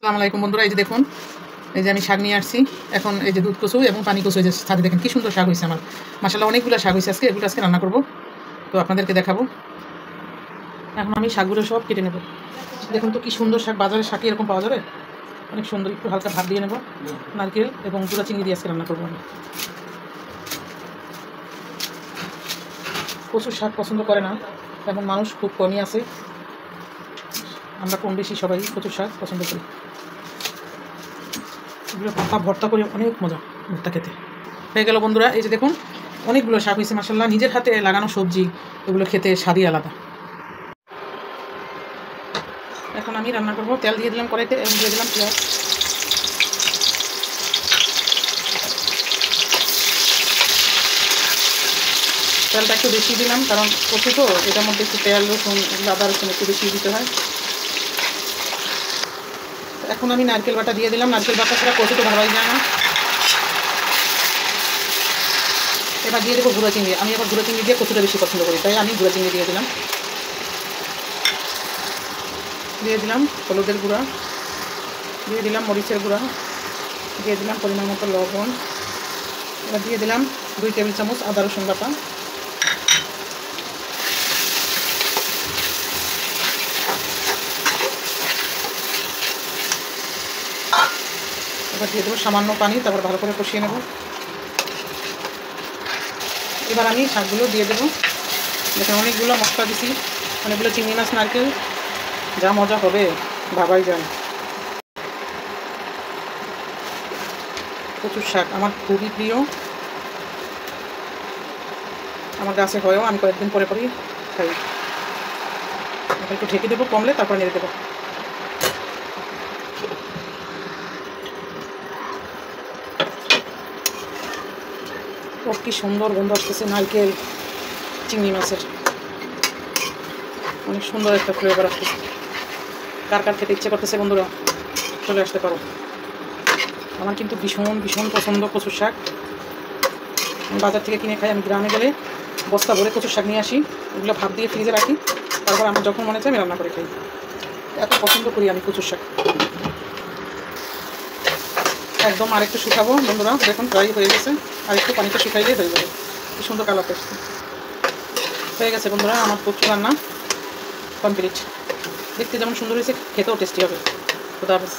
আসসালামু আলাইকুম বন্ধুরা, এই যে দেখুন, এই যে আমি শাক নিয়ে আসছি। এখন এই যে দুধ কচু এবং পানি কচু, এই যে ছাদে দেখেন কি সুন্দর শাক হয়েছে আমার। মাশাআল্লাহ অনেকগুলো শাক হয়েছে আজকে। এগুলো আজকে রান্না করব, তো আপনাদেরকে দেখাবো। এখন আমি শাকগুলো সব কেটে নেব। দেখুন তো কি সুন্দর শাক, বাজারে শাক এরকম পাওয়া যাবে, অনেক সুন্দর। একটু হালকা ভাত দিয়ে নেব, নারকেল এবং গুঁড়া চিংড়ি দিয়ে আজকে রান্না করবো আমি। কচুর শাক পছন্দ করে না এমন মানুষ খুব কমই আছে। আমরা কম বেশি সবাই কচুর শাক পছন্দ করি। এগুলো পাতা ভর্তা করে অনেক মজা ভর্তা খেতে। হয়ে গেল বন্ধুরা, এই যে দেখুন অনেকগুলো শাক হয়েছে মাশাআল্লাহ। নিজের হাতে লাগানো সবজি, এগুলো খেতে স্বাদই আলাদা। এখন আমি রান্না করব। তেল দিয়ে দিলাম কড়াইতে এবং দিয়ে দিলাম পেঁয়াজ। তেলটা একটু বেশি দিলাম, কারণ কচু তো এটার মধ্যে একটু তেল, রসুন, আদা রসুন একটু বেশি দিতে হয়। এখন আমি নারকেল বাটা দিয়ে দিলাম। নারকেল বাটা ছাড়া কচু তো ভালোই যায় না। এবার দিয়ে দেবো গুঁড়া চিংড়ি। আমি আবার গুঁড়া চিংড়ি দিয়ে কচুটা বেশি পছন্দ করি, তাই আমি গুঁড়া চিংড়ি দিয়ে দিলাম। দিয়ে দিলাম হলুদের গুঁড়া, দিয়ে দিলাম মরিচের গুঁড়া, দিয়ে দিলাম পরিমাণ মতো লবণ। এবার দিয়ে দিলাম 2 টেবিল চামচ আদা রসুন বাটা। এবার দিয়ে দেবো সামান্য পানি, তারপর ভালো করে কষিয়ে নেব। এবার আমি শাকগুলো দিয়ে দেবো। দেখুন অনেকগুলো মশলা দিছি, অনেকগুলো চিংড়ি মাছ, নারকেল, যা মজা হবে ভাবাই যায়। কচুর শাক আমার খুবই প্রিয়, আমার গাছে হয়েও আমি কয়েকদিন পরে পরেই খাই। একটু ঢেকে দেবো, কমলে তারপর নেড়ে দেবো। ও কি সুন্দর গন্ধ আসতেছে নারকেল চিংড়ি মাছের, অনেক সুন্দর একটা ফ্লেভার আসতেছে। কার কার খেতে ইচ্ছে করতেছে বন্ধুরা, চলে আসতে পারো। আমার কিন্তু ভীষণ ভীষণ পছন্দ কচুর শাক। আমি বাজার থেকে কিনে খাই। আমি গ্রামে গেলে বস্তা ভরে কচুর শাক নিয়ে আসি, ওগুলো ভাত দিয়ে ফ্রিজে রাখি, তারপর আমার যখন মনে চায় আমি রান্না করে খাই। এত পছন্দ করি আমি কচুর শাক। একদম আরেকটু শুকাবো বন্ধুরা, দেখুন প্রায় হয়ে গেছে। আরেকটু পানিটা শুকাইলেই হয়ে যাবে। কি সুন্দর কালার আসছে। হয়ে গেছে বন্ধুরা, আমার কচু রান্না কমপ্লিট। দেখতে যেমন সুন্দর হয়েছে, খেতেও টেস্টি হবে। খুদা হাফেজ।